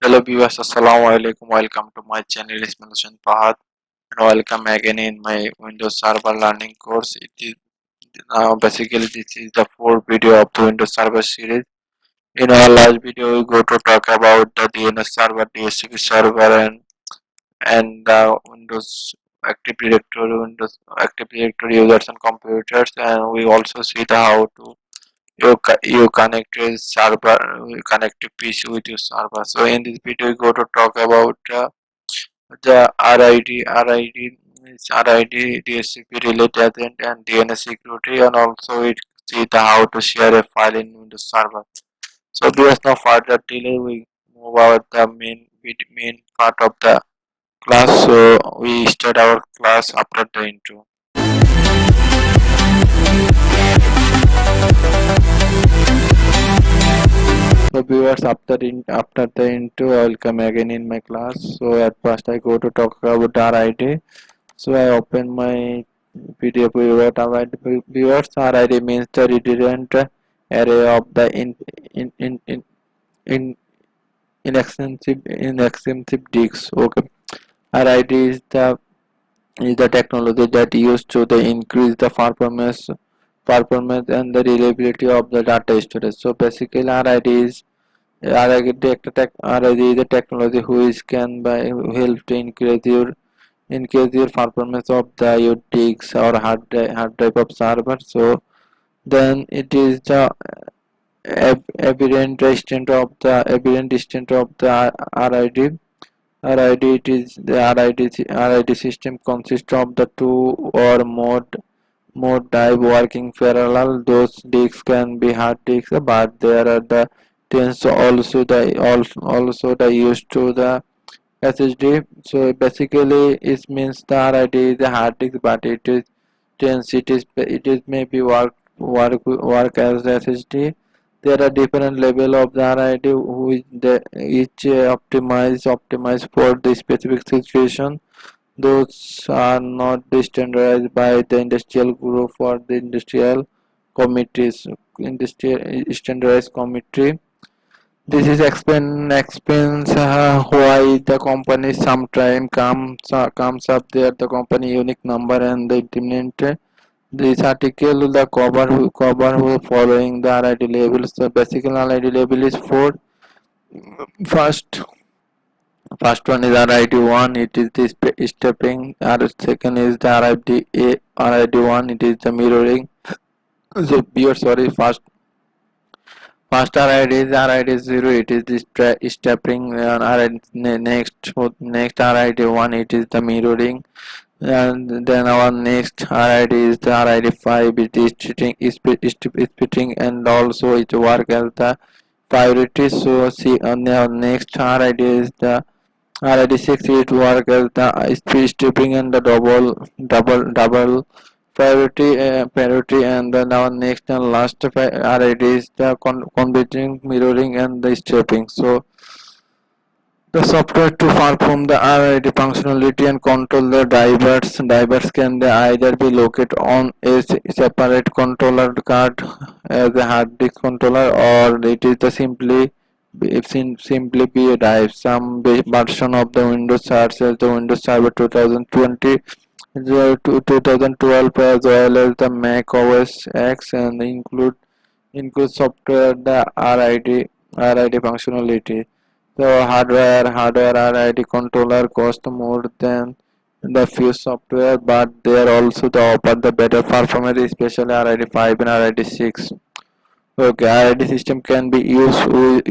Hello viewers, assalamu alaikum. Welcome to my channel Installation Path and welcome again in my Windows Server learning course. It is basically this is the fourth video of the Windows Server series. In our last video, we go to talk about the DNS server, DHCP server, and the Windows Active Directory users and computers, and we also see the how to you connect a server, you connect a PC with your server. So in this video, we go to talk about the RID is RID, DHCP related agent, and DNS security, and also it see the how to share a file in Windows Server. So there is no further delay. We move out the main part of the class. So we start our class after the intro. So viewers, after the intro, I will come again in my class. So at first I go to talk about RID. So I open my PDF viewer. Viewers, RID means the redundant array of the in inexpensive disks. Okay, RID is the technology that used to the increase the performance and the reliability of the data storage. So basically, RID is the technology which can by help to increase your performance of the your disks or hard drive of server. So then it is the evident extent of the RID. RID it is the RID system consists of the two or more drive working parallel. Those disks can be hard disks, but there are the tends also the used to the SSD. So basically it means the RID is a hard disk, but it is maybe work as SSD. There are different level of the RID which each optimized for the specific situation. Those are not standardized by the industrial group or the industrial standardized committee. This is explains why the company sometime comes up there the company unique number and the implement this article the cover who following the RID labels. The basic RID label is four. First first one is RID1. It is the stepping. Second is the RID1. It is the mirroring. So you're sorry. First RID is RID0. It is the stepping. Next RID1. It is the mirroring. And then our next RID is the RID5. It is splitting and also it work as the priority. So see on our next RID is the RID6. It work as the speed stripping and the double priority, and then our next and last RID is the converging, mirroring, and the stripping. So the software to perform the RID functionality and control the drivers can either be located on a separate controller card as a hard disk controller, or it is the simply be a drive. Some version of the Windows such as the Windows Server 2020 to 2012 as well as the Mac OS X, and include software the RID functionality. So hardware RID controller cost more than the few software, but they are also the offer the better performance, especially RID5 and RID6. Okay, RID system can be used with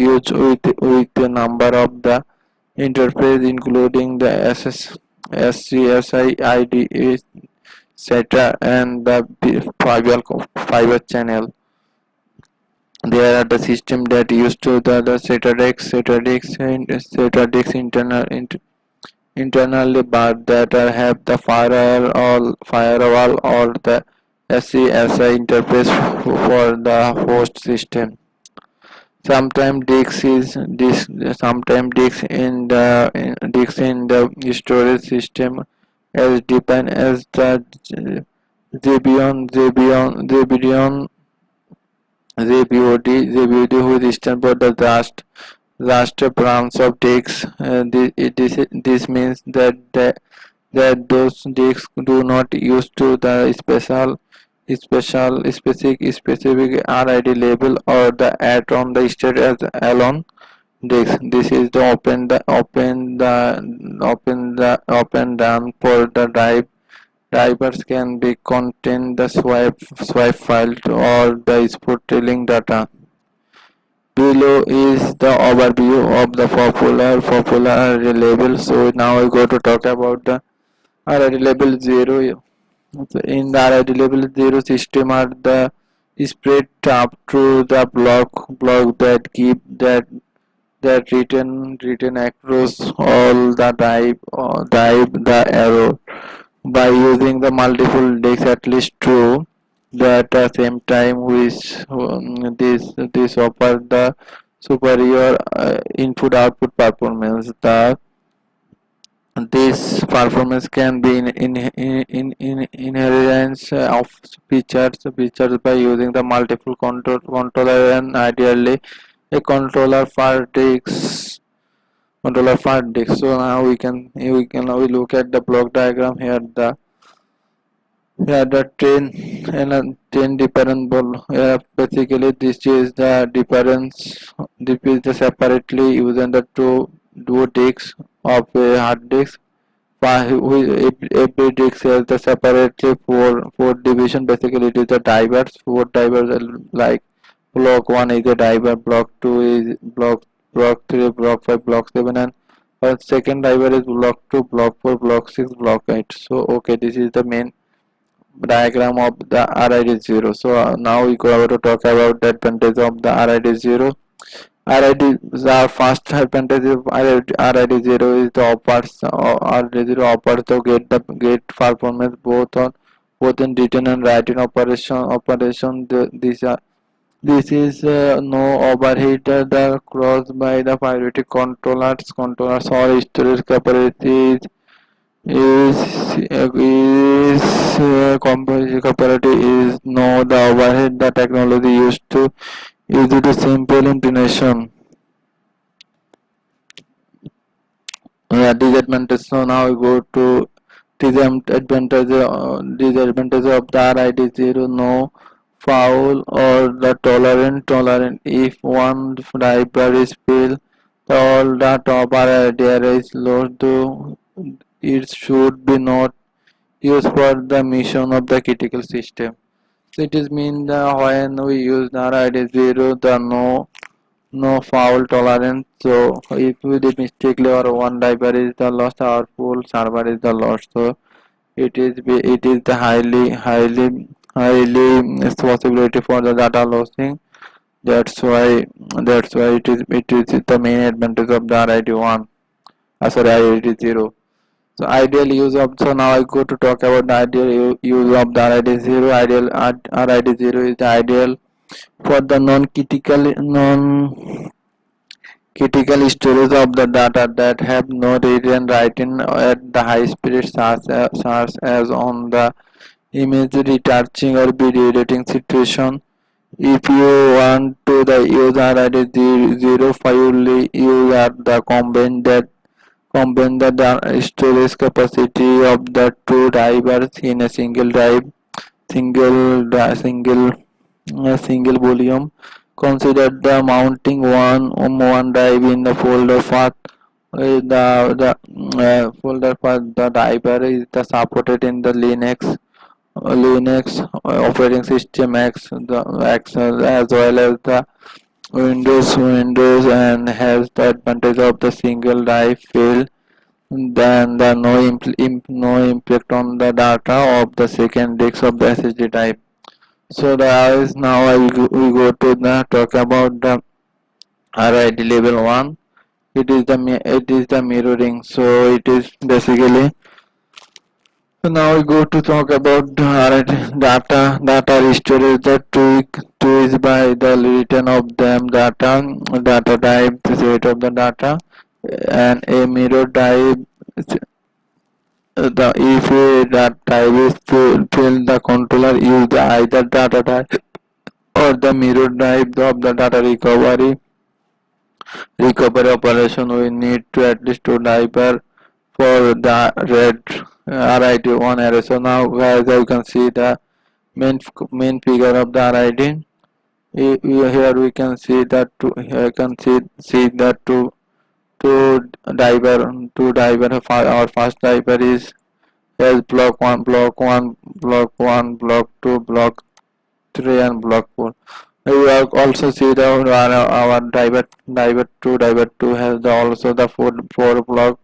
a number of the interface, including the SCSI, IDE, SATA, and the fiber channel. There are the system that used to the SATA decks internally, but that have the firewall or the SCSI interface for the host system. Sometimes disks in the storage system as defined as the ZBOD, which stands for the just just a branch of disks. This means that those disks do not use to the specific RID label or the add on the state as alone disk. This is the open done for the drive. Drivers can be contain the swipe file or the storytelling data. Below is the overview of the popular label. So now I go to talk about the RID label 0. So in the RID label 0 system are the spread up to the block that keep that written across all the drive the arrow by using the multiple decks at least two at the same time, which this offer the superior input output performance. The this performance can be in inheritance of features by using the multiple controller and ideally a controller for disk. So now we look at the block diagram here. The train and a train different ball. Basically, this is the difference. This is the separately using the two disks of a hard disk. Every disk has the separately four division. Basically, it is the divers. Four divers like block one is a diver, block two is block three, block five, block seven, and second diver is block two, block four, block six, block eight. So okay, this is the main diagram of the RID 0. So now we go to talk about the advantage of the RID 0. RID the first advantage of RID 0 is the RID 0 offers to get performance both in written and writing operation. This is no overhead the caused by the priority controllers or storage capabilities comparative is no the overhead the technology used to use it a simple implementation. Disadvantage. So now we go to disadvantage of the RID 0. No foul or the tolerant if one driver is failed all the top RID is lost to it should be not used for the mission of the critical system. So it is mean the when we use the RID 0 the no foul tolerance. So if we did mistakenly or one driver is the lost, our full server is the lost. So it is the highly possibility for the data losing. That's why it is the main advantage of the RID 1. Sorry, RID 0. So ideal use of so now I go to talk about the ideal use of the RID 0. RID 0 is the ideal for the non-critical storage of the data that have no read and write in at the high speed such as on the image retouching or video editing situation. If you want to the use RID 0 file, you are the combine the storage capacity of the two drivers in a single drive, single volume. Consider the mounting one drive in the folder path. The folder path the driver is the supported in the Linux operating system X, the X as well as the Windows and has the advantage of the single drive fail then the no impact on the data of the second disk of the SSD type. So guys, now we go to the talk about the RID level 1. It is the mirroring. So it is basically. So now we go to talk about the RID data storage. The two is by the return of them data type the set of the data and a mirror type the if that type is fill the controller use the either data type or the mirror type of the data recovery recovery operation, we need to at least two diver for the red RID1 array. So now guys, you can see the main figure of the RID. Here we can see that here you can see that two diver. Our first diver is as block 1, block 1, block 1, block 2, block 3 and block 4. We also see the our diver 2 has also the four block.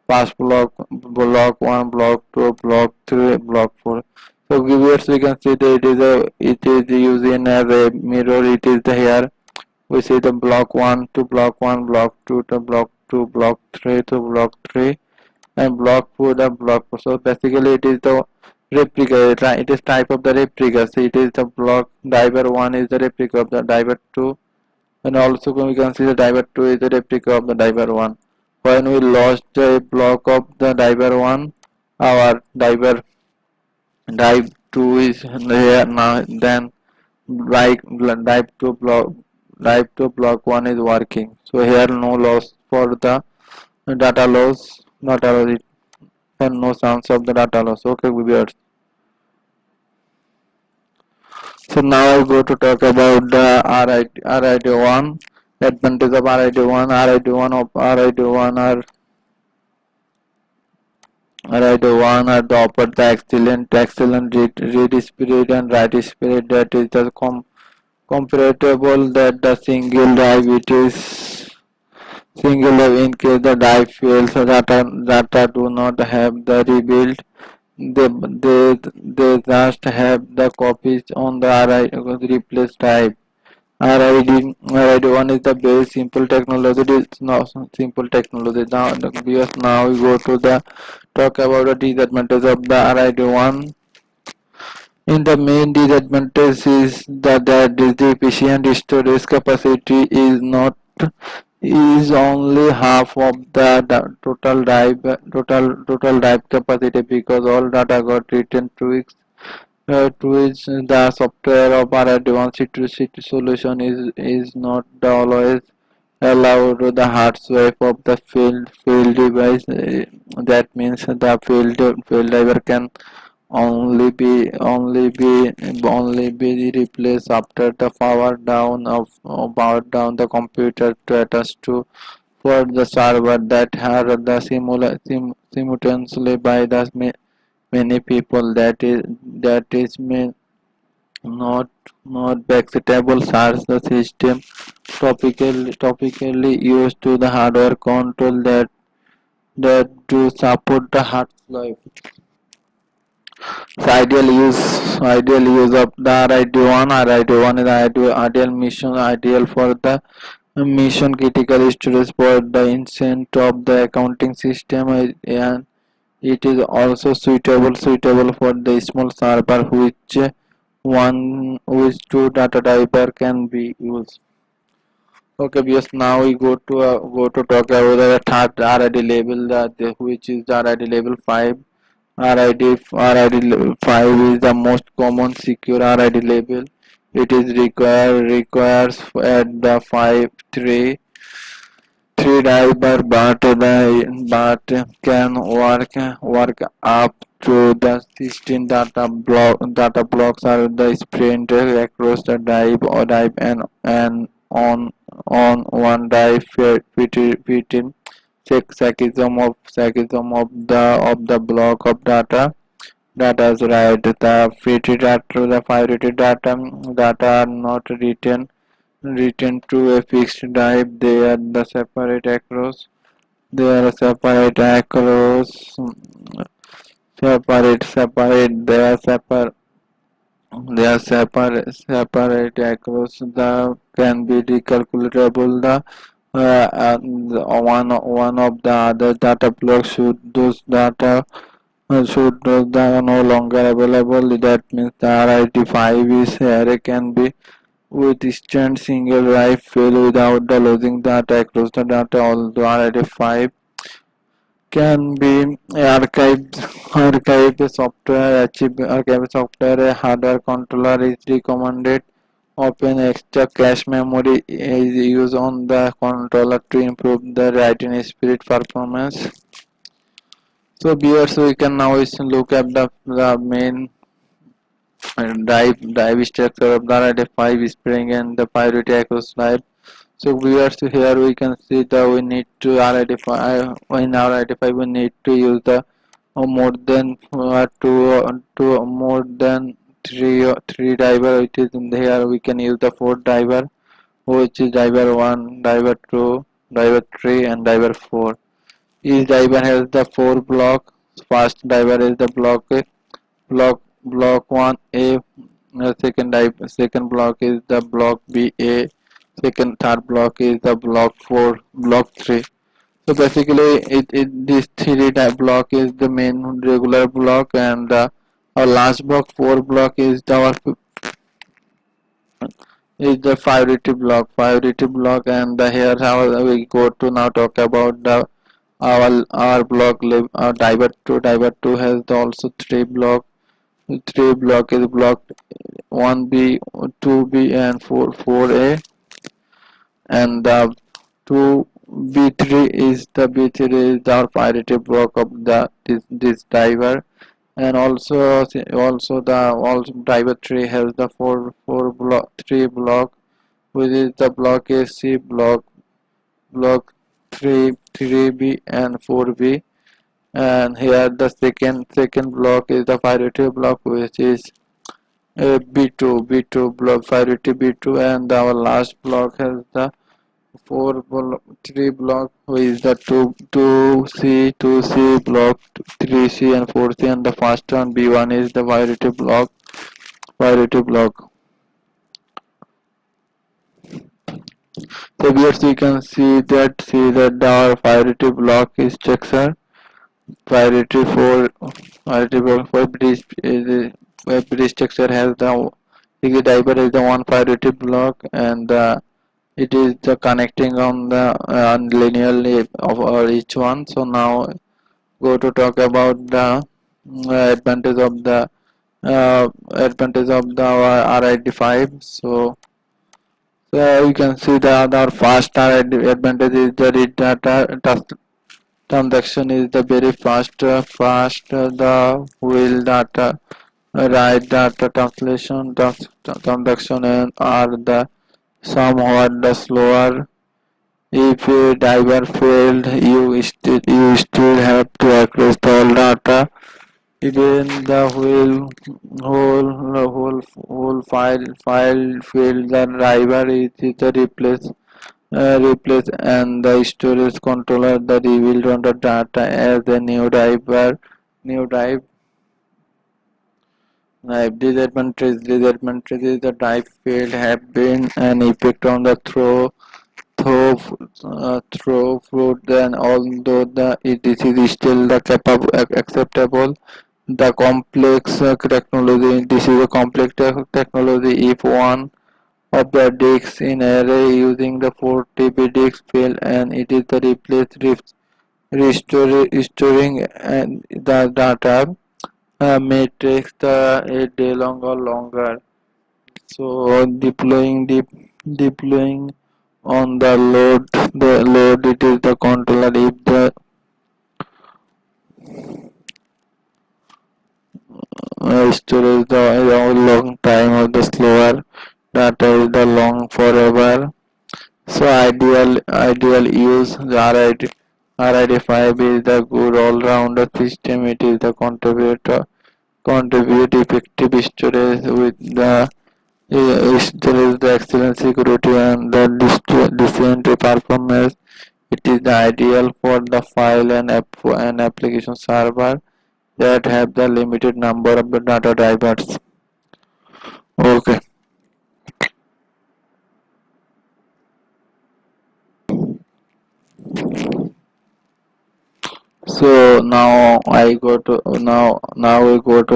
First block 1, block 2, block 3, block 4. So viewers, we can see that it is using as a mirror. It is the here we see the block 1 to block 1, block 2 to block 2, block 3 to block 3, and block 4 the block 4. So basically it is the replica. It is type of the replica. So it is the block diver 1 is the replica of the diver 2, and also we can see the diver 2 is the replica of the diver 1. When we lost a block of the diver 1, our dive 2 is here now. Then like dive to block 1 is working. So here no loss for the data loss, not allowed, and no chance of the data loss. Okay, viewers. So now I go to talk about the RID1. Advantage of RID1. RID1 are the offer the excellent read speed and write speed that is the comparable that the single drive it is single drive in case the drive fails, so data do not have the rebuild. They just have the copies on the replace type. RID1 is the base simple technology. It is not simple technology. Now we go to the talk about the disadvantage of the RID1. In the main disadvantage is that the efficient storage capacity is only half of the total drive capacity, because all data got written to which the software of our advanced solution is not always allowed the hard swipe of the field device. That means the field driver can only be replaced after the power down the computer to attach to for the server that are the simultaneously by the many people. That is not backseatable search the system topically used to the hardware control that to support the hard life. So ideal use of the RID1 is ideal for the mission critical storage for the instance of the accounting system, and it is also suitable for the small server which two data typer can be used. Okay, because now we go to talk about the third RID label, which is the RID label 5. RID 5 is the most common secure RID label. It is requires at the 3 diver, but can work up to the 16 data blocks are the sprint across the dive and on one dive fitting seconds of the block of data is right. The fitted data, the pirated data are not written to a fixed drive. They are the separate. They are separate across the can be recalculable the one of the other data blocks should those are no longer available. That means the RID5 is array can be withstand single drive fail without the losing data across the data. Although RID5 can be archived software, a hardware controller is recommended Open extra cache memory is used on the controller to improve the writing speed performance. So viewers, we can now look at the main drive structure of the RIAD 5 spring and the priority across drive. So viewers, here we can see that we need to RIAD 5 in RIAD 5 we need to use the more than two more than three driver. It is in here we can use the four driver, which is driver 1, driver 2, driver 3 and driver 4. Each driver has the four block. First driver is the block 1A. Second block is the block BA. Third block is the block 3. So basically this block is the main regular block, and our last block 4 block is the priority block. And here how we go to now talk about the our block our diver 2 has also three block is block 1B, 2B and 4A, and the 2B3 is our priority block of this diver. And also driver 3 has the three block, which is the block AC, block 3B and 4B. And here the second block is the priority block, which is B2 block, priority B2. And our last block has the three block, which is the 2C block, 3C and 4C. And the first one B1 is the priority block. So here we can see that our priority block is structure. Priority for bridge is bridge structure has the diver is the one priority block, and it is the connecting on the linearly of each one. So now go to talk about the advantage of the RIAD 5. So you can see that our fast RIAD advantage is the read data transaction is the very fast. The wheel data, write data transaction and are the somewhat the slower. If a diver failed, you still have to access the whole data. Even the whole file failed, the driver is the replace and the storage controller the revealed on the data as a new drive. Disadvantage is the drive failed have been an effect on the throughput. Then although this is still the acceptable, the complex technology, this is a complex technology. If one of the disks in array using the 4 TB disk fail, and it is the restoring and the data may take a day long or longer. So deploying on the load it is the controller. If the storage the long time or the slower, data is the long forever. So ideal use the RIAD 5 is the good all-rounder system. It is the contribute effective storage with the storage, the excellent security and the decent performance. It is the ideal for the file and application server that have the limited number of the data drivers. Okay. So now we go to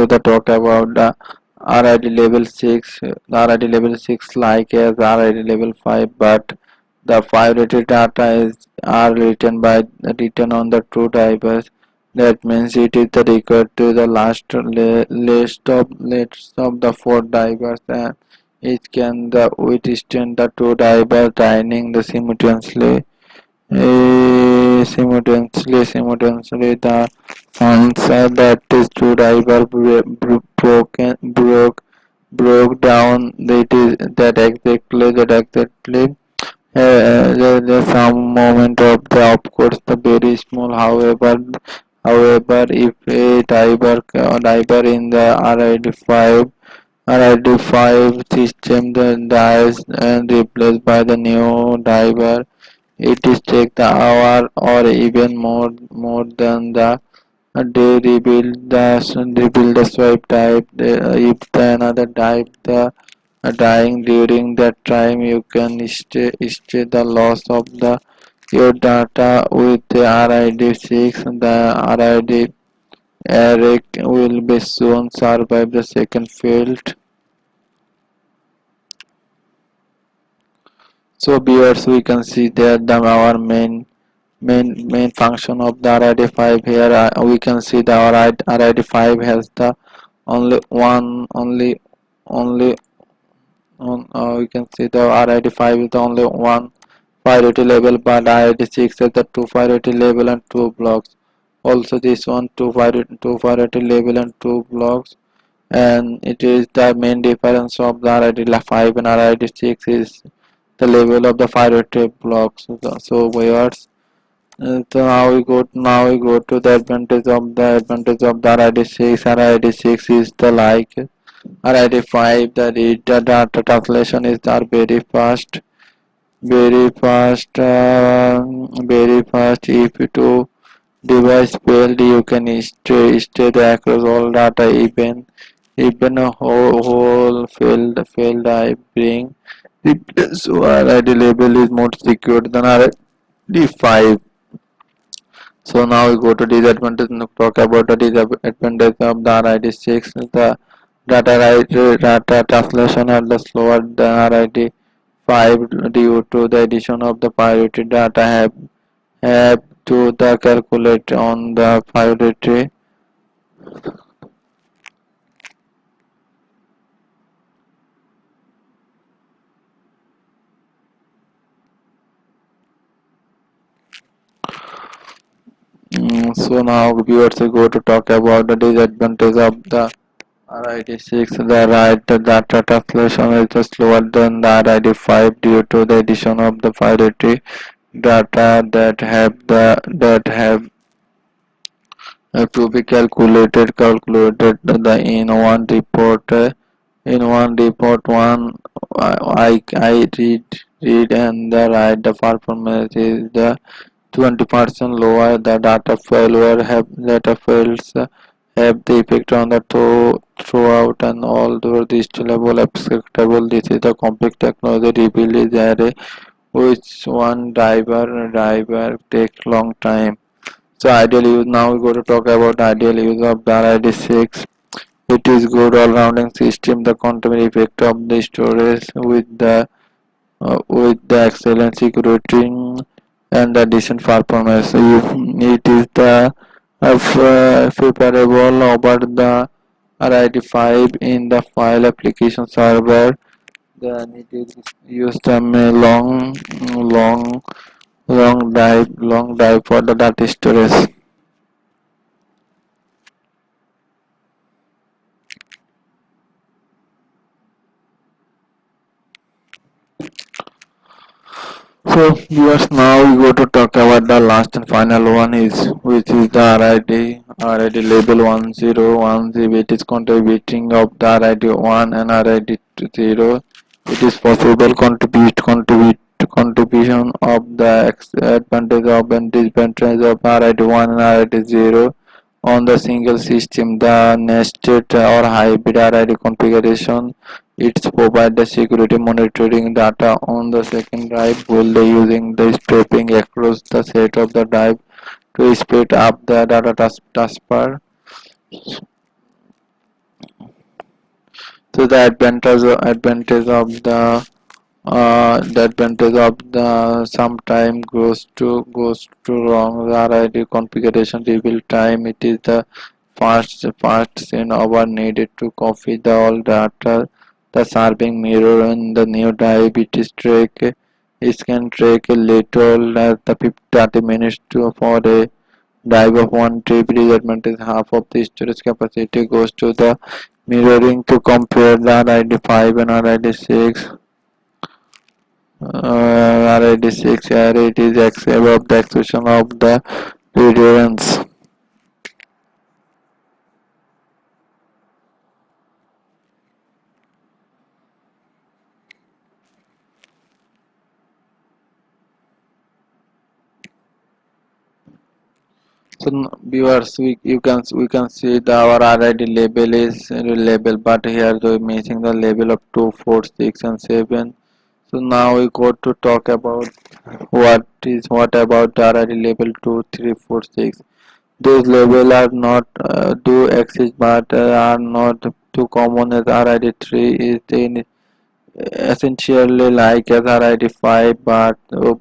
the talk about the RID level 6. The RID level 6 like as RID level 5, but the 5 rated data are written on the true drivers. That means it is the record to the list of the 4 drivers, and It can the withstand the two diver dining the simultaneously. Simultaneously the answer that is two diver broke down. That is that exactly there's some moment of the of course the very small. However, if a diver in the RID5 system then dies and replaced by the new diver, it is take the hour or even more than the day rebuild the swipe type. If the another type the dying during that time, you can stay the loss of the your data with the RID6. The RID Eric will be soon survive the second field. So viewers, we can see that our main function of the RID5 here. We can see the RID5 has the only we can see the RID5 is the only one priority level, but RID6 has the two priority level and two blocks. Also, this one two priority level and two blocks, and it is the main difference of the RID5 and RID6 is the level of the priority blocks. So viewers, now we go to the advantage of the RID6. RID6 is the like RID5. The read the data translation is are very fast. If to device failed, you can stay across all data, even a whole failed I bring. So RID label is more secure than RID5. So now we go to disadvantage and talk about the disadvantage of the RID6. The data translation are the slower than RID5 due to the addition of the priority data have to the calculate on the priority. So now viewers will go to talk about the disadvantage of the RID6. The data translation is slower than the RID5 due to the addition of the priority data that have to be calculated the in one report one I read and the write the performance is the 20% lower. The data fails have the effect on the throughout and although this level acceptable. This is the complex technology rebuild is array which one driver take long time. So ideal use, now we go to talk about ideal use of the RID6. It is good all-rounding system. The quantum effect of the storage with the excellent security and the decent performance. If it is the favorable over the RID5 in the file application server, then it is used a long long dive for the data storage. So viewers, now we go to talk about the last and final one is which is the RID label 1010, which is contributing of the RID1 and RID0. It is possible contribution of the advantage of and disadvantage of RID1 and RID0 on the single system. The nested or hybrid RID configuration it's provide the security monitoring data on the second drive while they using the scraping across the set of the drive to speed up the data transfer. So the advantage of the sometime goes to wrong. The RID configuration reveal time. It is the fast send over needed to copy the all data the serving mirror and the new diabetes track. It can track a little 30 minutes for a drive of one trip. Result is half of the storage capacity goes to the mirroring to compare the RID5 and RID6. RID6 here it is above the exclusion of the redundancy. So viewers, we can see the our RID label is label, but here we are missing the label of 2, 4, 6, and 7. So now we go to talk about what about the RID label 2, 3, 4, 6. Those labels are not do exist, but are not too common as RID3 is in essentially like as RID5,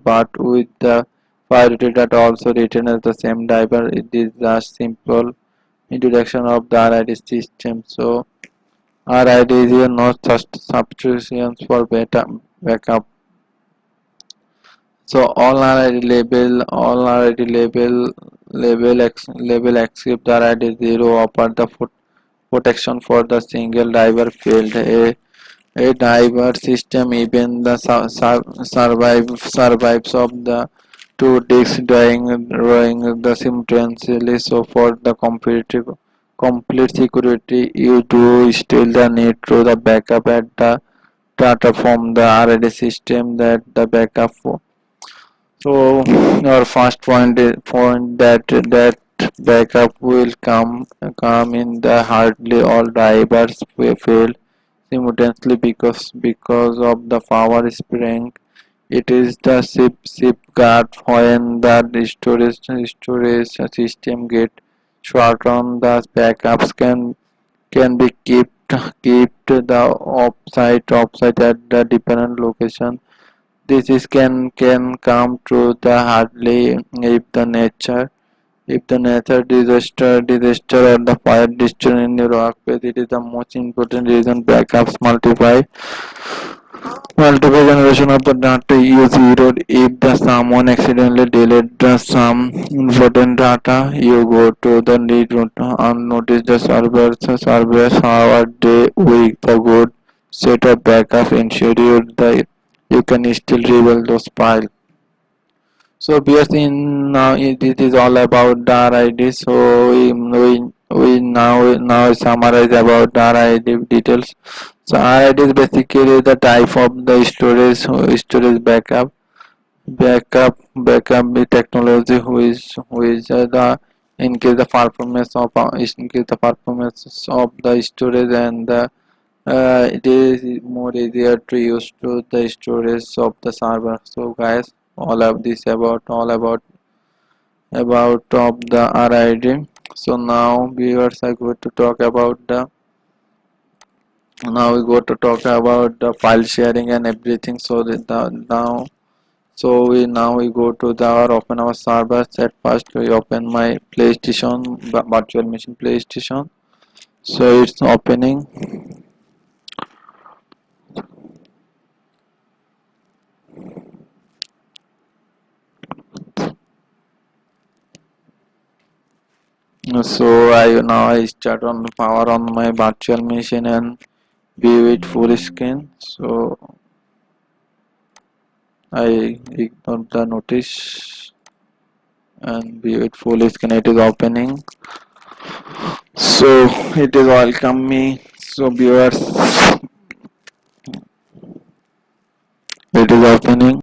but with the priority that also written as the same driver. It is just simple introduction of the RID system. So RID is not just substitution for beta backup. So all RID label except the RID 0 offer the protection for the single driver field. A diverse system even the survives of the two disks drawing the simultaneously. So for the complete security you do still the need to the backup at the data from the RAD system that the backup for. So our first point that backup will come in the hardly all drivers will fail simultaneously because of the power spring. It is the safeguard when the storage system get short on the backups can be kept the offsite at the dependent location. This is can come to the hardly if the nature disaster or the fire disaster in your workplace. It is the most important reason backups multiple generation of the data is zeroed. If the someone accidentally delete the some important data, you go to the need and notice the servers how are they weak. The good set of backup ensure you can still rebuild those files. So BS in now it is all about the RID. So we now summarize about the RID details. So RID is basically the type of the storage backup technology who is the increase the performance of increase the performance of the storage and the it is more easier to use to the storage of the server. So guys, all of this about of the RID. So now viewers are going to talk about the now we go to talk about the file sharing and everything. So that now we go to the our open our servers. At first we open my PlayStation virtual machine PlayStation. So it's opening. So I start on power on my virtual machine and view it full screen. So I ignore the notice and view it full screen. It is opening. So it is welcome me. So viewers, it is opening.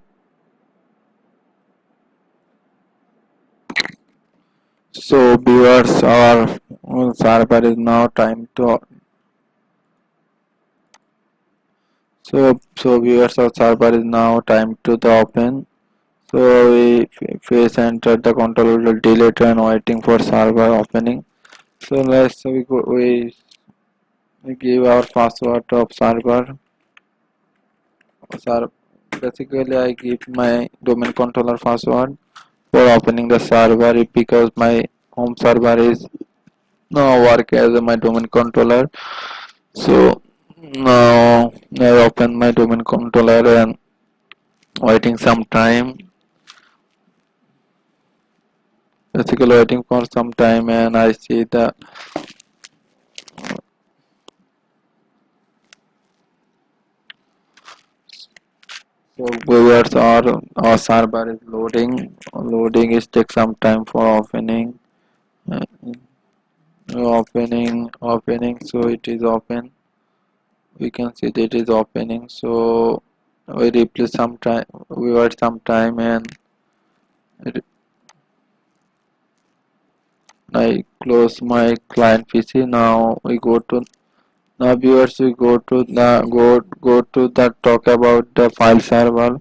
So viewers, our server is now time to. So viewers, our server is now time to the open. So we face enter the control will delete and waiting for server opening. So let's we give our password of server. Sir, basically I give my domain controller password for opening the server because my home server is now work as my domain controller. So Now I open my domain controller and waiting some time, basically waiting for some time, and I see the so viewers our server is loading is take some time for opening. uh, opening, so it is open, we can see that it is opening. So we replace some time, we wait some time, and I close my client PC. Now we go to, now viewers, we go to the go to the talk about the file server.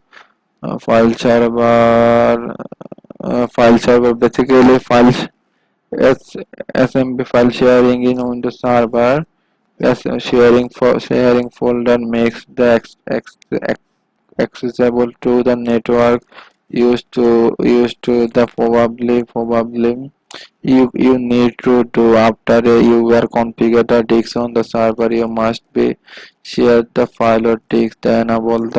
File server basically files S SMB file sharing in Windows Server. Yes, sharing folder makes the accessible to the network used to the probably you need to do after you were configured the disk on the server. You must be share the file or disk, then enable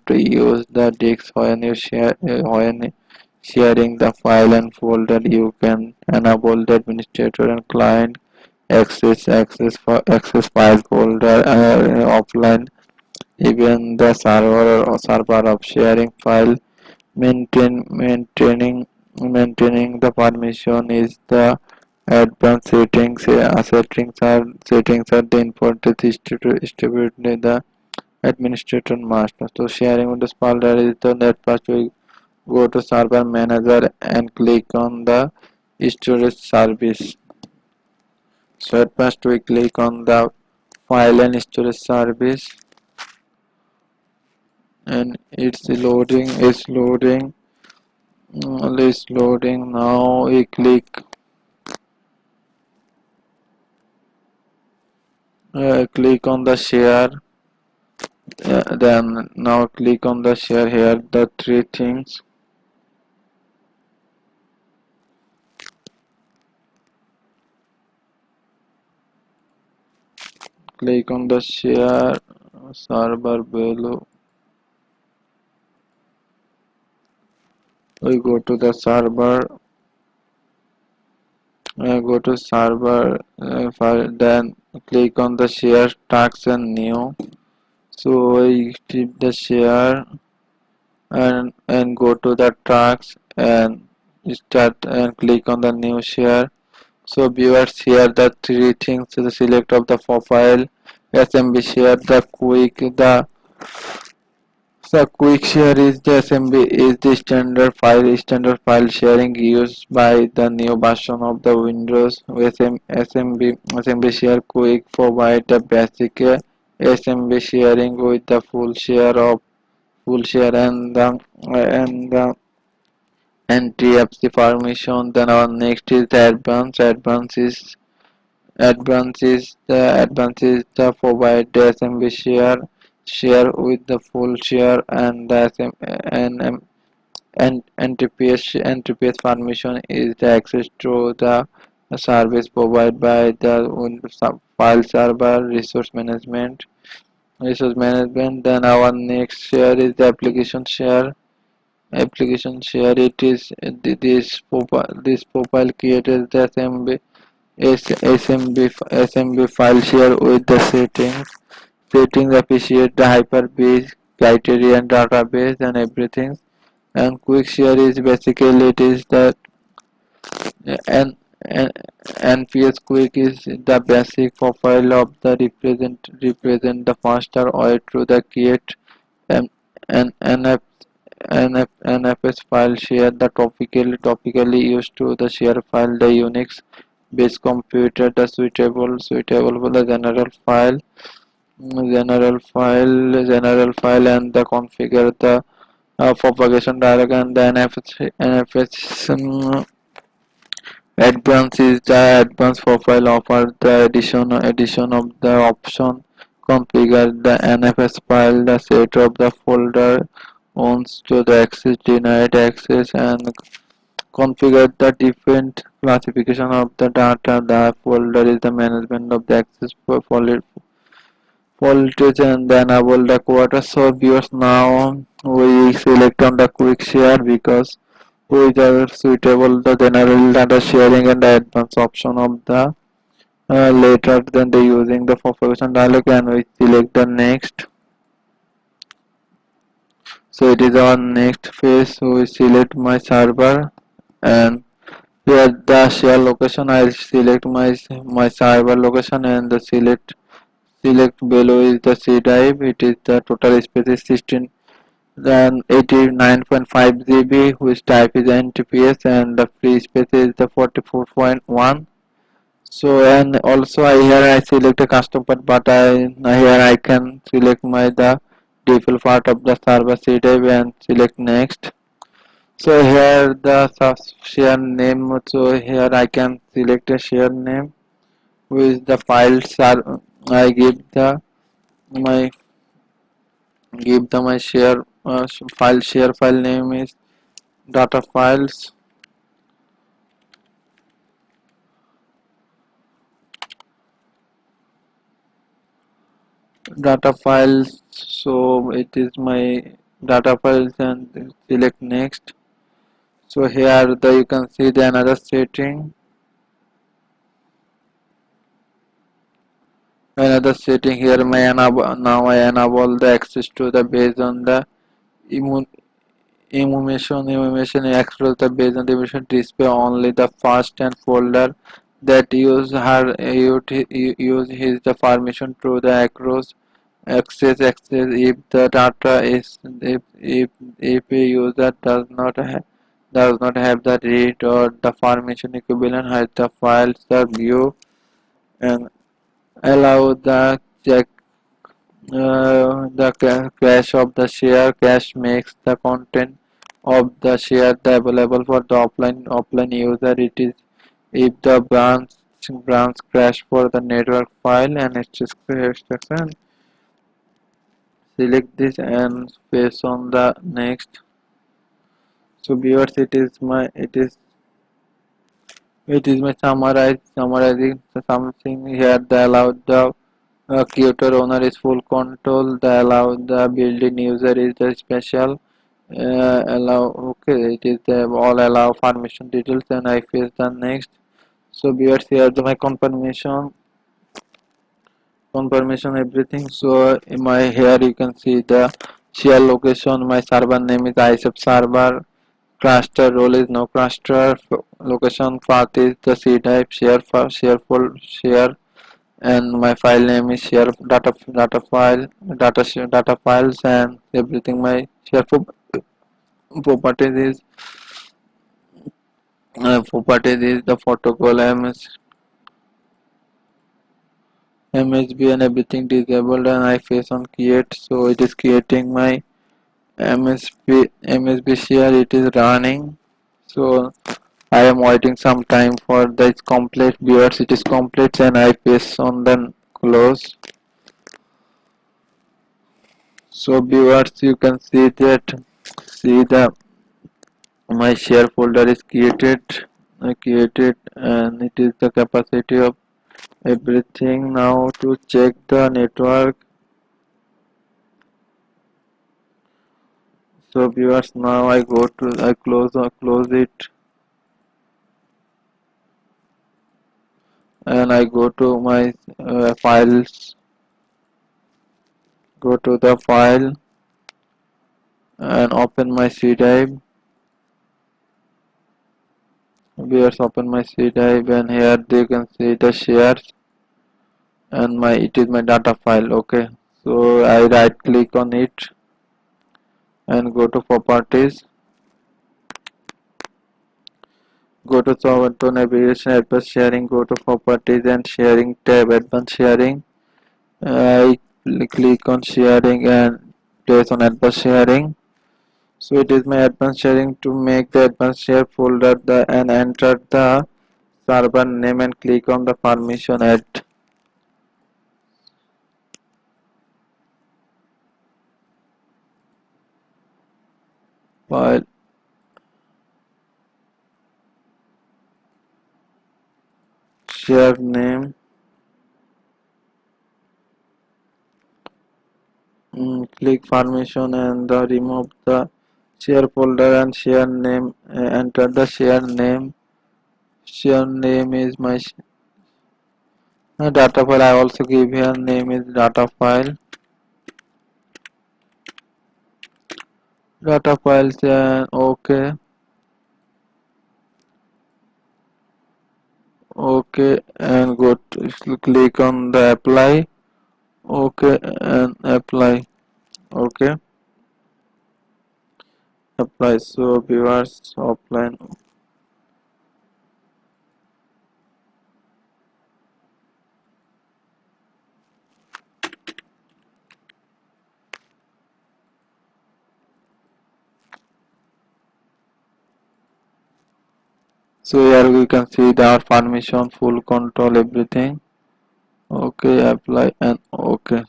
to use the disk when you share when sharing the file and folder. You can enable the administrator and client access file folder offline. Even the server of sharing file maintaining the permission is the advanced settings. Settings are the important distribute the administrator master. So sharing Windows folder is the net. First we go to server manager and click on the storage service. So at first we click on the file and storage service, and it's loading. Now we click on the share. Then now click on the share. Here the three things, click on the share server below. We go to the server, go to server file, then click on the share tags and new. So I keep the share and go to the tracks and start and click on the new share. So viewers, here the three things, the select of the profile, SMB share, the quick share is the SMB is the standard file sharing used by the new version of the Windows. SMB share quick provide the basic SMB sharing with the full share and TFC permission. Then our next is the advanced. Advanced is the provide the SMB share with the full share and the SM, and NTPS permission is the access to the service provided by the file server resource management. Then our next share is the application share. It is this profile created the SMB file share with the settings appreciate the Hyper-V criteria and database and everything. And quick share is basically it is the and NPS quick is the basic profile of the represent the faster way to the create and NFS file share, the topically used to the share file the Unix based computer, the suitable for the general file and the configure the propagation dialog. And the NFS advanced is the advanced profile offer the addition of the option configure the NFS file, the set of the folder owns to the access, denied access, and configure the different classification of the data. The folder is the management of the access for voltage and then enable the quarter. So viewers, now we select on the quick share because we are suitable the general data sharing and the advanced option of the later than the using the configuration dialog, and we select the next. So it is on next phase. So we select my server, and here the share location I select my server location, and the select below is the C drive. It is the total space is 16 then 89.5 GB, which type is NTPS, and the free space is the 44.1. So and also here I select a custom part, but here I can select my the default part of the server C drive and select next. So here the share name. So here I can select a share name with the files are I my give the my share file name is data files so it is my data files and select next. So here you can see the another setting here my enable. Now I enable the access to the based on the immu- Immunization express the base on the immunization display only the first and folder that use his the permission to the across access if the data is if a user does not have the read or the permission equivalent has the files the view and allow the check the cache of the share. Cache makes the content of the share the available for the offline user. It is if the branch crash for the network file and instruction. Select this and paste on the next. So viewers, it is my summarizing something here. The allow the creator owner is full control. The allow the built-in user is the special. Allow okay. It is the all allow permission details, and I face the next. So viewers, here the my confirmation everything. So in my here you can see the share location. My server name is ISF server. Cluster role is no cluster. Location path is the C type. Share and my file name is share data files and everything. My share properties is the protocol MSB and everything disabled, and I face on create. So it is creating my MSB share. It is running. So I am waiting some time for the complete viewers. It is complete, and I press on the close. So viewers, you can see the my share folder is created. I created, and it is the capacity of everything. Now to check the network. So viewers, now I close it, and I go to my files. Go to the file and open my C drive. Viewers, open my C drive, and here you can see the shares and it is my data file. Okay, so I right click on it and go to properties. Go to software navigation, advanced sharing. Go to properties and sharing tab, advanced sharing. I click on sharing and place on advanced sharing. So it is my advanced sharing. To make the advanced share folder and enter the server name and click on the permission add file. share name, click permission and remove the share folder and share name. Enter the share name. Share name is my data file. I also give here name is data file. Data files and okay. Okay, and go to click on the apply. Okay, and apply. Okay, apply. So viewers offline. So here we can see the permission, full control, everything. Okay, apply and okay.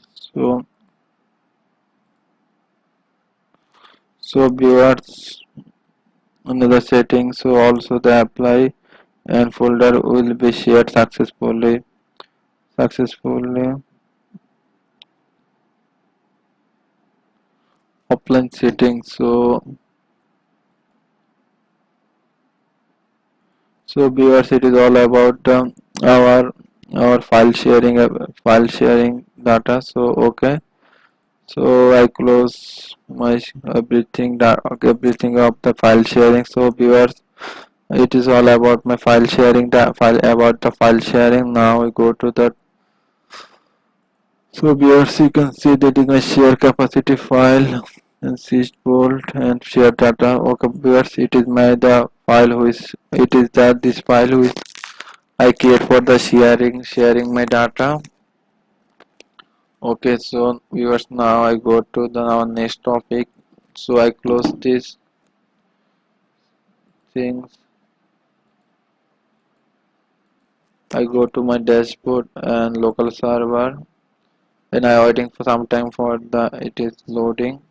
So viewers another setting. So also the apply and folder will be shared successfully. Offline settings. So viewers, it is all about our our file sharing data. So okay. So I close my everything of the file sharing. So viewers, it is all about my file sharing. The file sharing. Now we go to the. So viewers, you can see that is my share capacity file and switch bolt and share data. Okay, viewers, it is my the file which it is that this file which I create for the sharing my data. Okay, so viewers, now I go to the our next topic. So I close these things. I go to my dashboard and local server. Then I waiting for some time for the it is loading.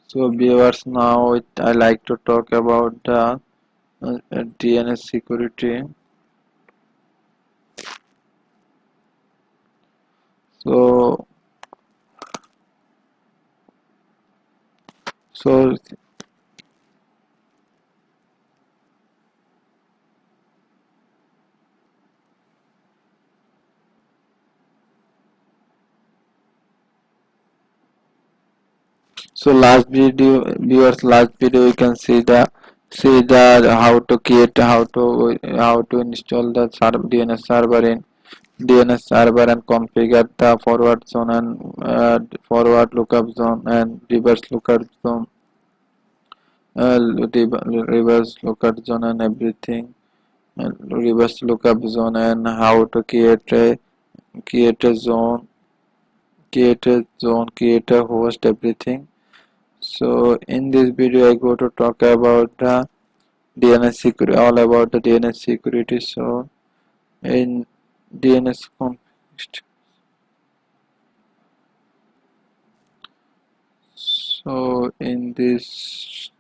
So viewers, now I like to talk about the DNS security. So so So last video you can see the how to install the DNS server in DNS server and configure the forward zone and forward lookup zone and reverse lookup zone, reverse lookup zone and everything, reverse lookup zone and how to create a zone, create a host, everything. So in this video I go to talk about the DNS security, all about the DNS security. So in DNS context, so in this,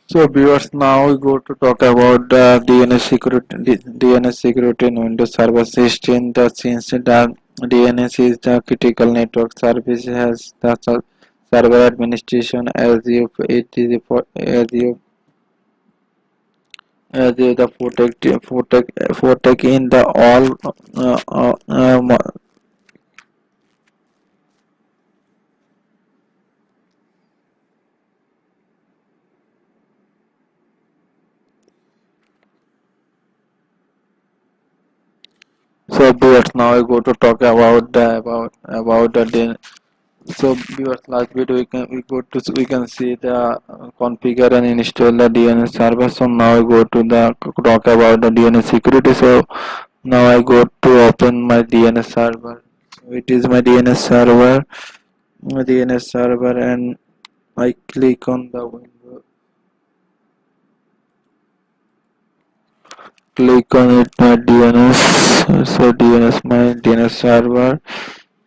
so viewers, now we go to talk about the DNS security in Windows Server system. The since the DNS is the critical network service has the server administration as if it is the protect in the all so viewers, now I go to talk about the so viewers, last video we can see the configure and install the DNS server. So now I go to the talk about the DNS security. So now I go to open my DNS server. So it is my DNS server, and I click on the window. click on it my DNS. So DNS my DNS server.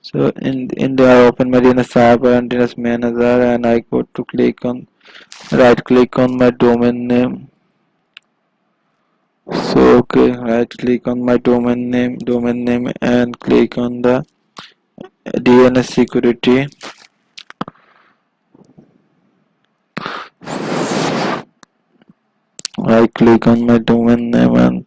So in there I open my DNS server and DNS manager, and I go to click on right click on my domain name. So okay, right click on my domain name and click on the DNS security. I click on my domain name and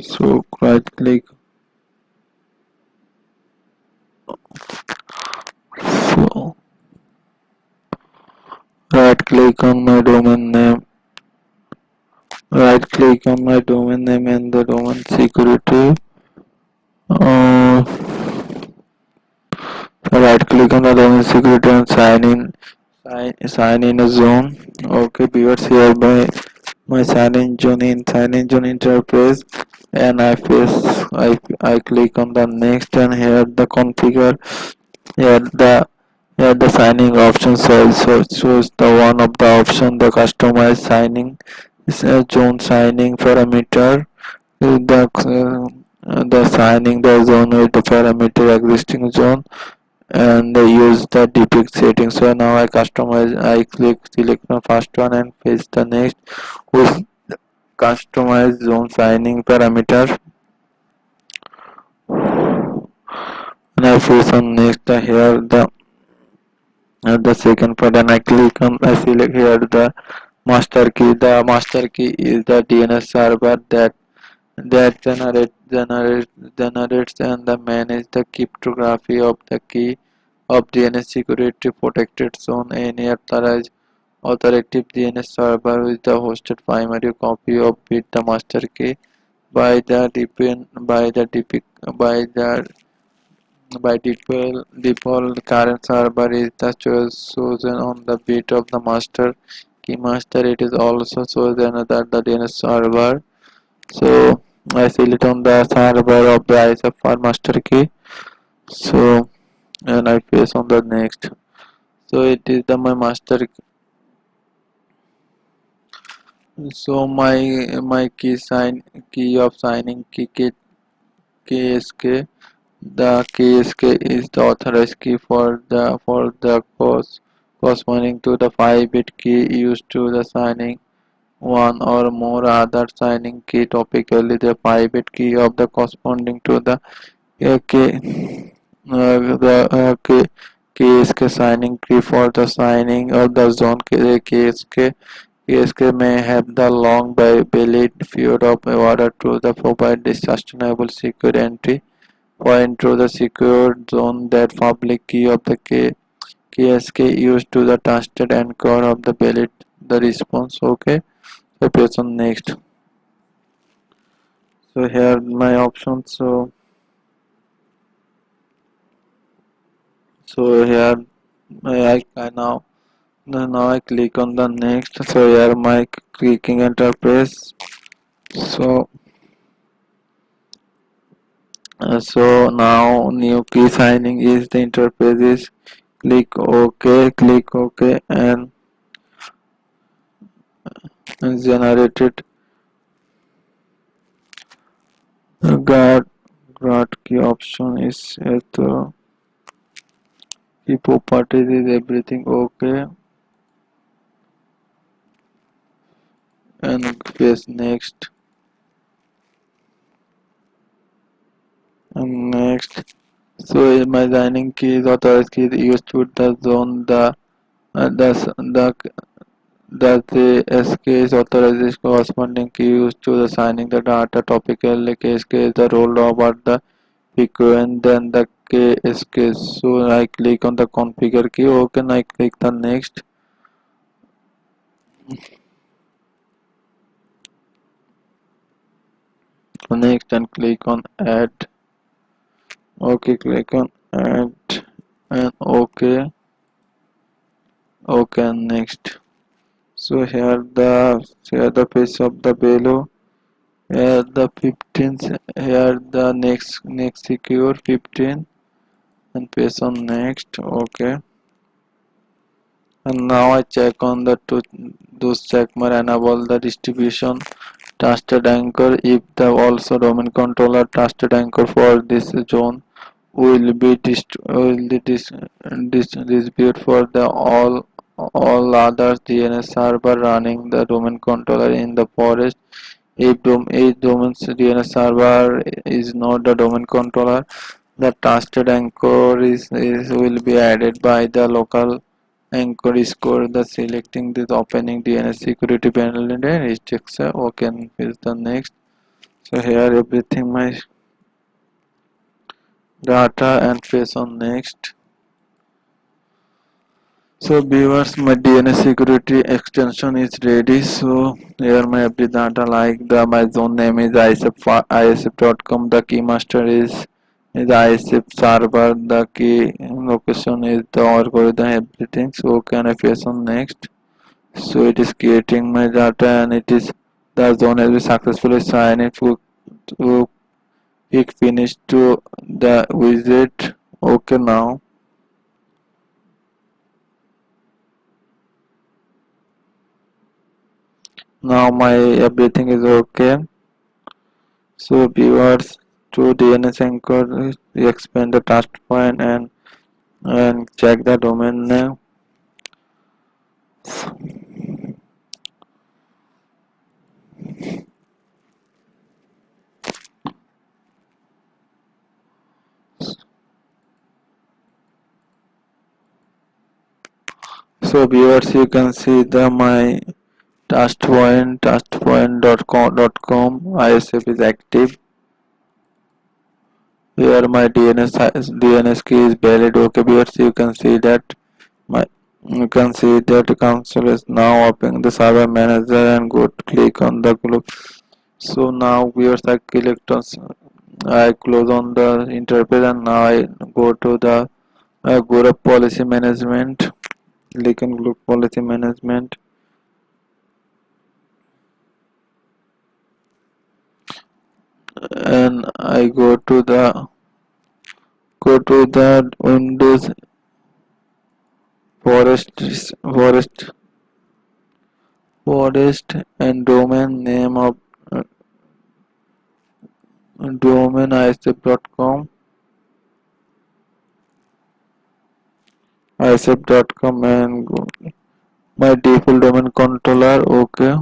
so right click. So right click on my domain name. Right click on my domain name and the domain security. Uh, right click on the domain security and sign in. Sign in a zone. Okay, viewers, here my sign in zone interface, and I click on the next, and here the configure. Here the signing option also shows the one of the option, the customize signing zone signing parameter. The signing the zone with the parameter existing zone, and use the depict setting. So now I click select the first one and paste the next with customize zone signing parameter, and I press on next. Here the second part, and I click on I select here the master key. The master key is the DNS server that generates and the manage the cryptography of the key of DNS security protected zone. Any authoritative DNS server with the hosted primary copy of bit the master key by the depend by the default current server is the chosen on the bit of the master key master. It is also chosen that the DNS server. So I select on the server of the ISFR master key. So and I press on the next. So it is the my master. So my key of signing KSK. The KSK is the authorized key for the corresponding to the 5-bit key used to the signing one or more other signing key. Typically the 5-bit key of the corresponding to the K KSK signing key for the signing of the zone. KSK may have the long valid period of order to the provide the sustainable secure entry point to the secure zone. That public key of the KSK used to the trusted anchor of the valid the response. Okay, so press on next. So here my options. So here I now I click on the next. So here my clicking interface. So so now new key signing is the interface is click OK and generated guard guard key option is at key properties is everything okay, and press next and next. So my signing key is authorized key is used to the zone the the SK is authorized corresponding key used to the signing the data. Topically KSK is the roll over the PQ and then the KSK. So I click on the configure key. Okay, and I click the next and click on add. Okay, click on add and okay and next. So here the face of the below. Here the 15, here the next secure 15 and press on next. Okay. And now I check on the those checkmark enable the distribution trusted anchor. If the also domain controller trusted anchor for this zone will be distribute for the all other DNS server running the domain controller in the forest. If domain's DNS server is not the domain controller, the trusted anchor is will be added by the local anchor score. The selecting this opening DNS security panel and restricts. Okay, and here's the next. So here everything my data and press on next. So viewers, my DNS security extension is ready. So here my every data like the my zone name is isf.com. The key master is ISF server. The key location is the algorithm everything. So can I press on next? So it is creating my data and it is the zone has been successfully signed it to click finish to the widget. Okay now. Now my everything is okay. So viewers to DNS anchor we expand the task point and check the domain name. So viewers you can see the my taskpoint.com ISF is active. Here my DNS key is valid. Okay viewers you can see that my you can see that the console is now opening the server manager and go to click on the group. So now viewers I close on the interface and now I go to the group policy management. Click on group policy management and I go to the Windows forest forest and domain name of domain isf.com isf.com and my default domain controller. Okay,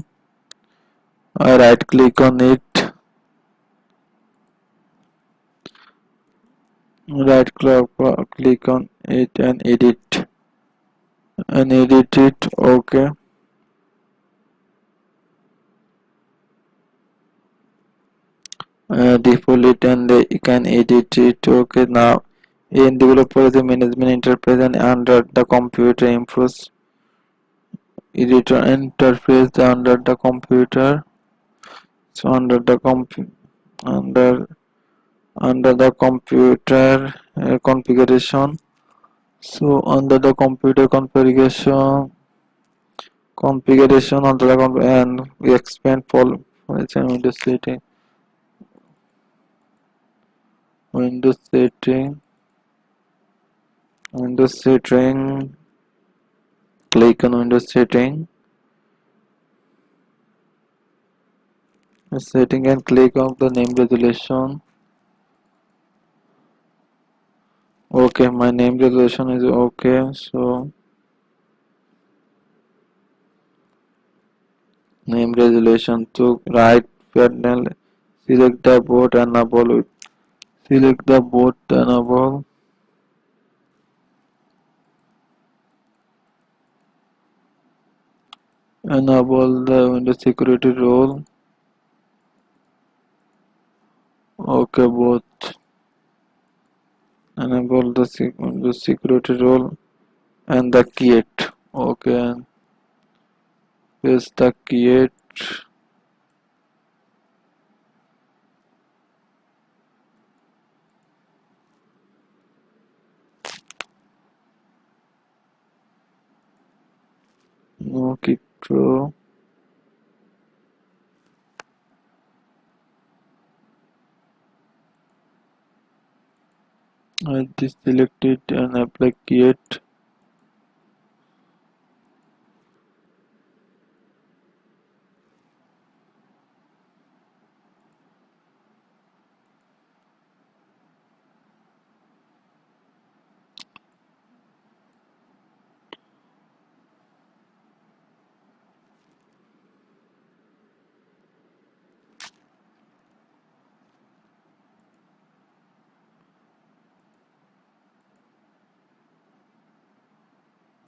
I right click on it, click on it and edit it. Okay, default it and you can edit it. Okay, now in developer the management interface and under the computer improves editor interface under the computer. So under under the computer configuration. So under the computer configuration under the and we expand for Windows setting Windows setting Windows setting click on Windows setting and click on the name resolution. Okay, my name resolution is okay. So name resolution to right panel select the boot enable select the boot enable the Windows security role. Okay, both enable the Windows security role and the create. Okay, and paste the create. No keep true. I deselect it and apply create.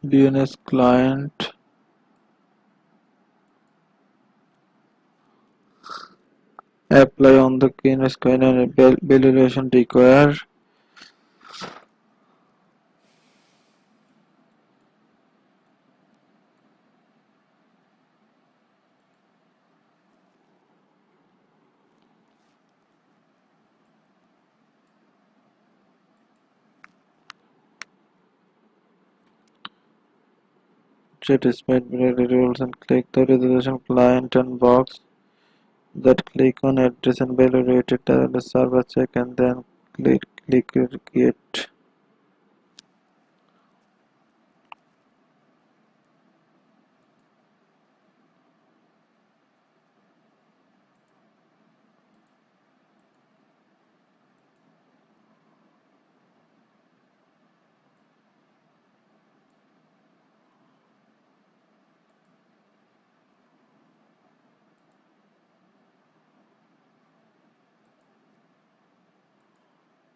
DNS client. Apply on the DNS client and validation required. Satisfied rules and click the registration client and box. That click on address and validate it the server check and then click create.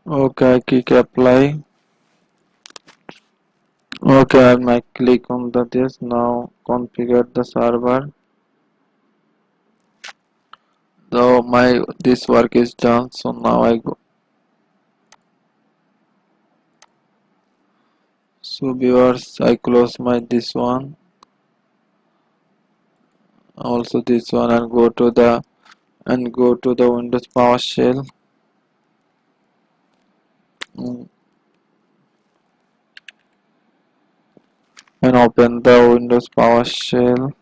Okay, click apply. Okay, I might click on the this now configure the server. So my this work is done. So now I go. So viewers, I close my this one, also this one, and go to the Windows PowerShell. mm, and open the Windows PowerShell.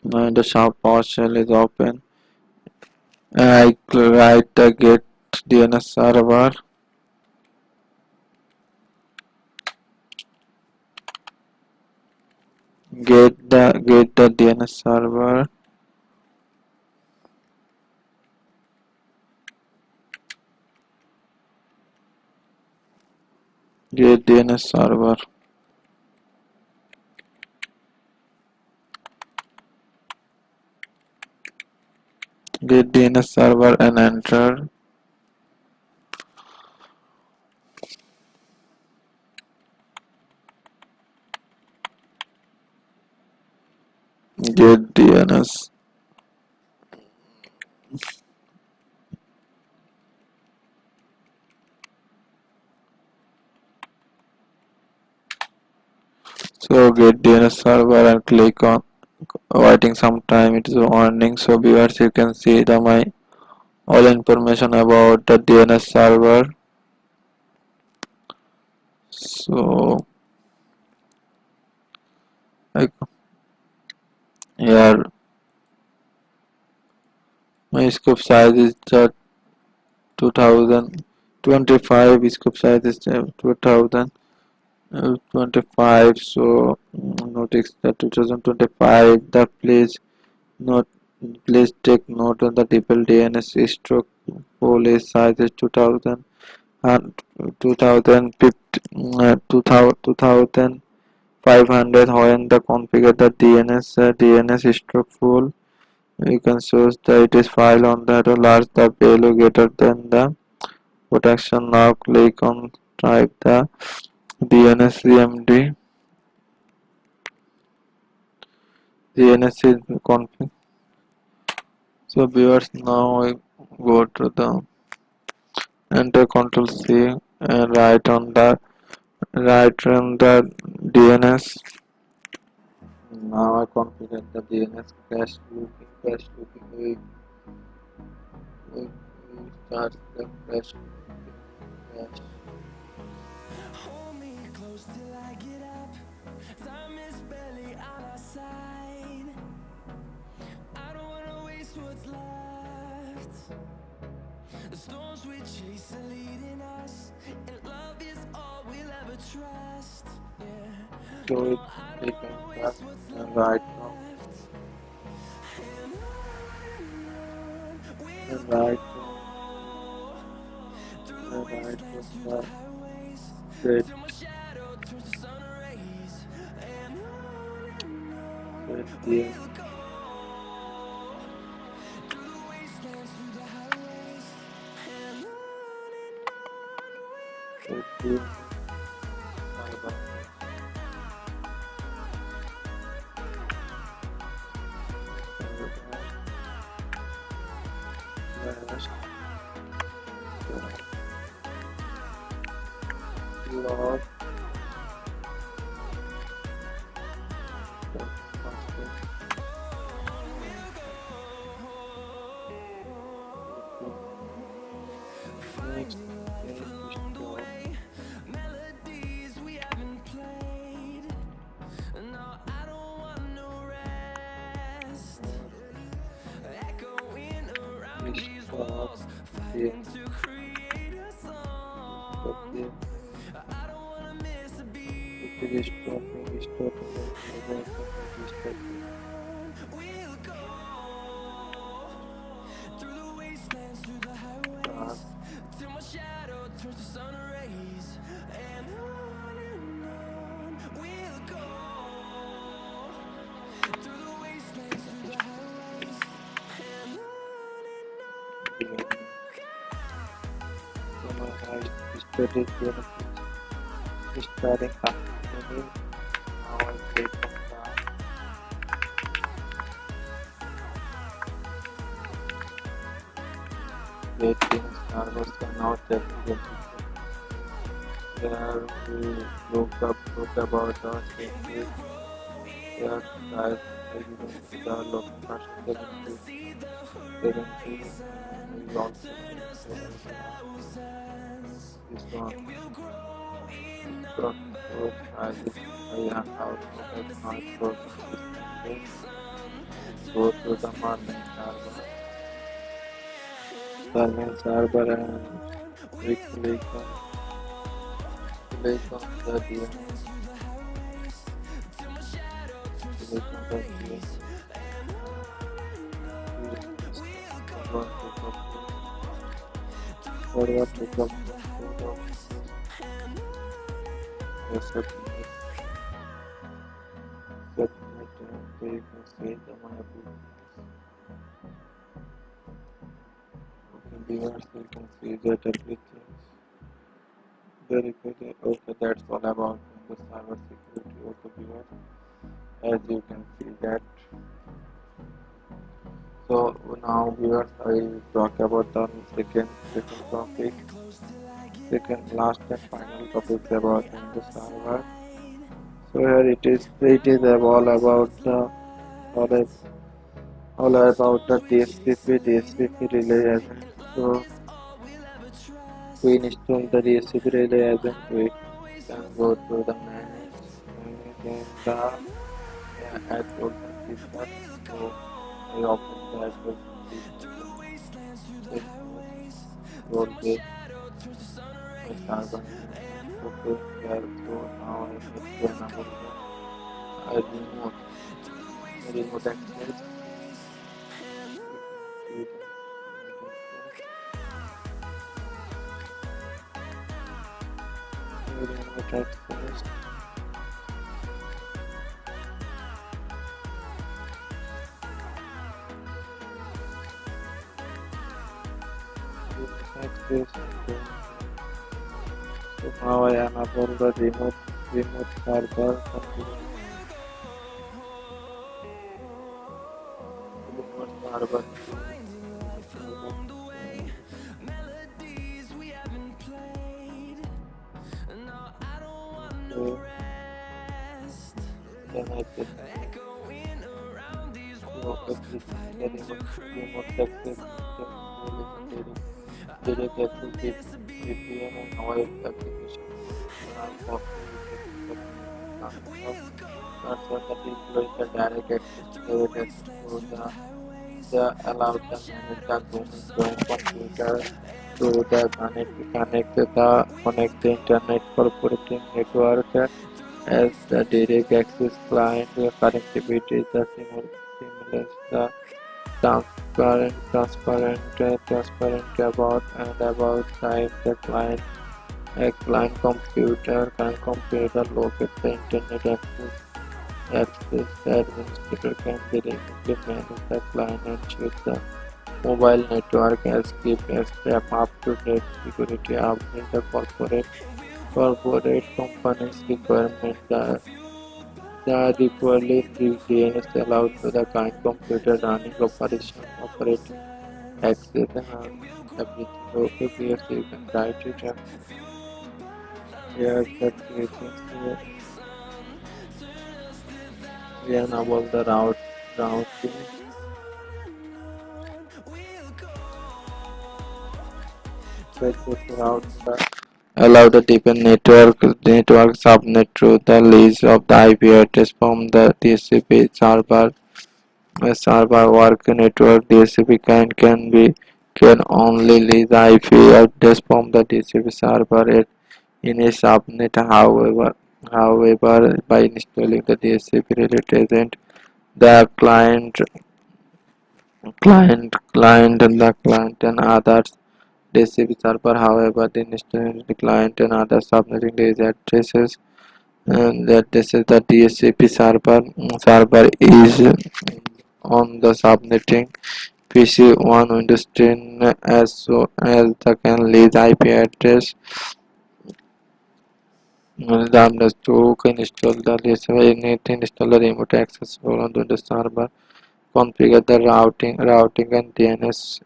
And the sharp PowerShell is open. And I write the get DNS server. Get the DNS server. Get DNS server. Get DNS server and enter. Get DNS. So get DNS server and click on waiting some time. It is warning. So viewers, you can see the my all information about the DNS server. So like here my scope size is 2025. Scope size is 2025. So notice that 2025. The note please take note on the triple DNS stroke full size is 2000 and 2050 2500. When the configure the DNS stroke full, you can choose that it is file on that large the value greater than the protection. Now click on type the DNS CMD. DNS is config. So viewers, now I go to the enter Control C and write on the DNS. Now I configure the DNS cache looping. We start the cache cache. Hold me close till I get up. Time is barely on our side. I don't wanna waste what's left. The storms we chase are leading us, and love is all we'll ever trust. Yeah. So No, it I we don't can wanna start waste what's and right now left. And on and we'll right go through the and right wastelands, through the the highways, set till my shadow turns to sun rays. And set on DNS. we'll go through the wastelands, through the highways, and on log next Melodies we haven't played. No, I don't want no rest. Echoing around these walls, fighting to create a song. I don't wanna miss a beat. We'll go through the wastelands, through the highways, till my shadow turns to sun rays. And on we'll go through the wastelands, through the highways, and on. Starting afternoon, now I click on the waiting servers are now checking the system. There we look about our changes. There guys the location 70 we also this one. So I have my process go to the main server and click on the DNS. Click on the DNS. Forward to the submit and you can see the my viewers, you can see that everything very good. Okay, that's all about the cyber security of the viewers. As you can see that. So now viewers, I talk about the second topic, second last and final topic about the server. So here it is all about the DHCP relay agent. So we install the DHCP relay agent. We can go to the manage and the add folder system. So I open the add folder system. Roll this my server. Okay, there. So now I need to enable the remote access. Remote access. So now I enable the remote server configuration. Remote server. Melodies we haven't played. No, I don't want no So rest. then I can Echoing around these go walls, the fighting to remote create access direct access VPN and our application. That's what the deploy the direct access to the allow the manage the join computer to the connect the internet corporating network as the direct access client connectivity the simulates the transparent about time the client computer locate the internet access the administrator can directly manage the client and choose the mobile network has kept a step up to date security update. The corporate companies requirement the equally DNS allowed to the kind computer running operating access and everything. Okay, here so you can write it and here the three things here now about the routing. So this route allow the different network subnet through the lease of the IP address from the DHCP server. A server work network DHCP can only lease IP address from the DHCP server in a subnet. However, by installing the DHCP related agent, the client and others DHCP server. However, the installing the client and other subnetting these addresses, and that this is the DHCP server is on the subnetting PC1 Windows 10 as so as the can lease IP address. To install the DHCP, you need to install the remote access role on the server. Configure the routing and DNS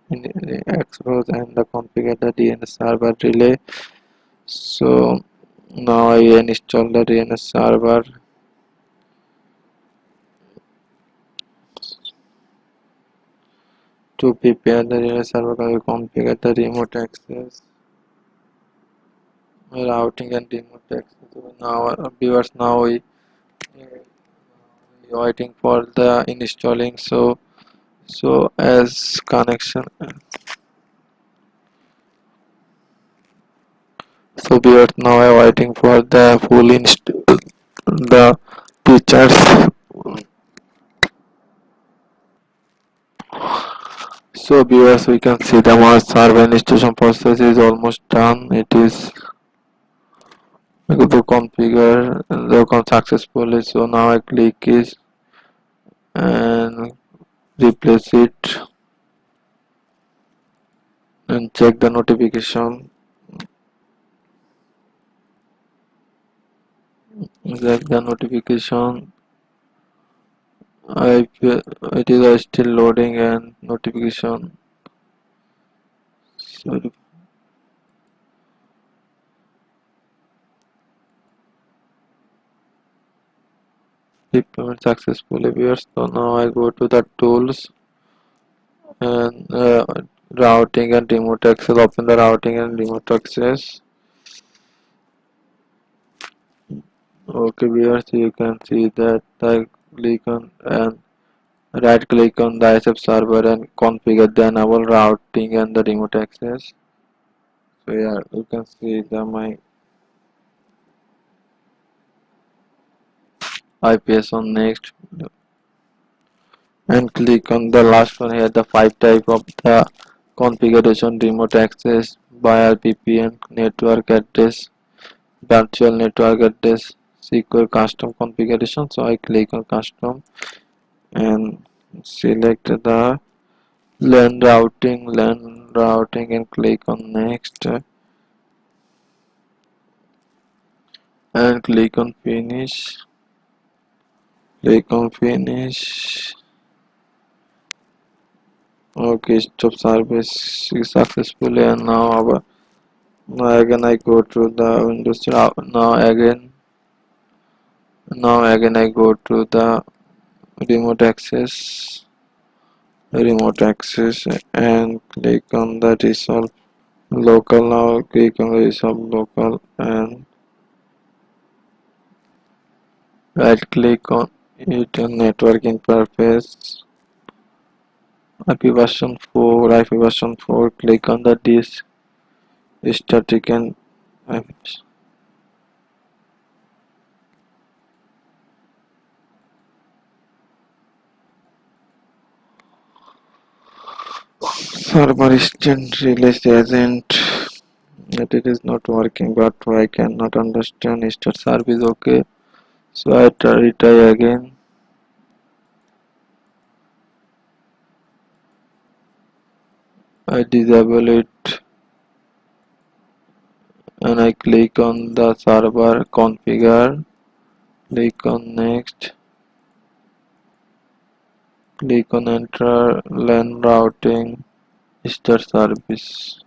access and the configure the DNS server relay. So now I install the DNS server. To prepare the DNS server, I will configure the remote access, routing and remote access. So now viewers, now we waiting for the installing. So as connection. So viewers, now I waiting for the full install the features. So viewers, we can see the mouse server installation process is almost done. It is to configure the account successfully. So now I click is and replace it and check the notification. Check the notification. It is still loading and notification. So deployment successfully viewers. So now I go to the tools and routing and remote access. Open the routing and remote access. Okay viewers, you can see that I click on and right click on the ISF server and configure the enable routing and the remote access. So yeah, you can see the my IPS on next and click on the last one here, the 5 type of the configuration: remote access, via VPN, network address, virtual network address, secure custom configuration. So I click on custom and select the LAN routing and click on next and click on finish. Okay, stop service successfully. And now again I go to the Windows. Now again I go to the remote access and click on the resolve local. Now click on resolve local and right click on it and network interface. IP version 4, click on the disk static and server instant release agent. It is not working, but I cannot understand start service. Okay, so I retry again. I disable it and I click on the server configure, click on next, click on enter LAN routing, start service.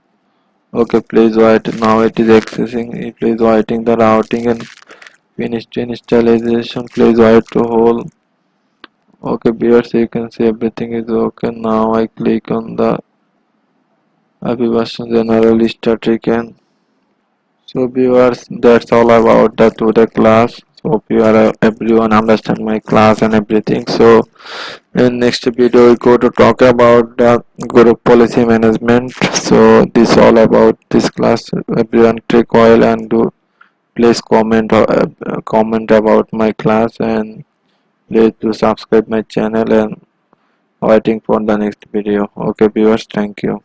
Okay, please wait. Now it is accessing. Please waiting the routing and finish installation. Please wait to hold. Okay, viewers, you can see everything is okay. Now I click on the happy version general static and so viewers, that's all about the today class. So hope you are everyone understand my class and everything. So in next video we go to talk about the group policy management. So this all about this class. Everyone take oil and do please comment or comment about my class and please do subscribe my channel and waiting for the next video. Okay viewers, thank you.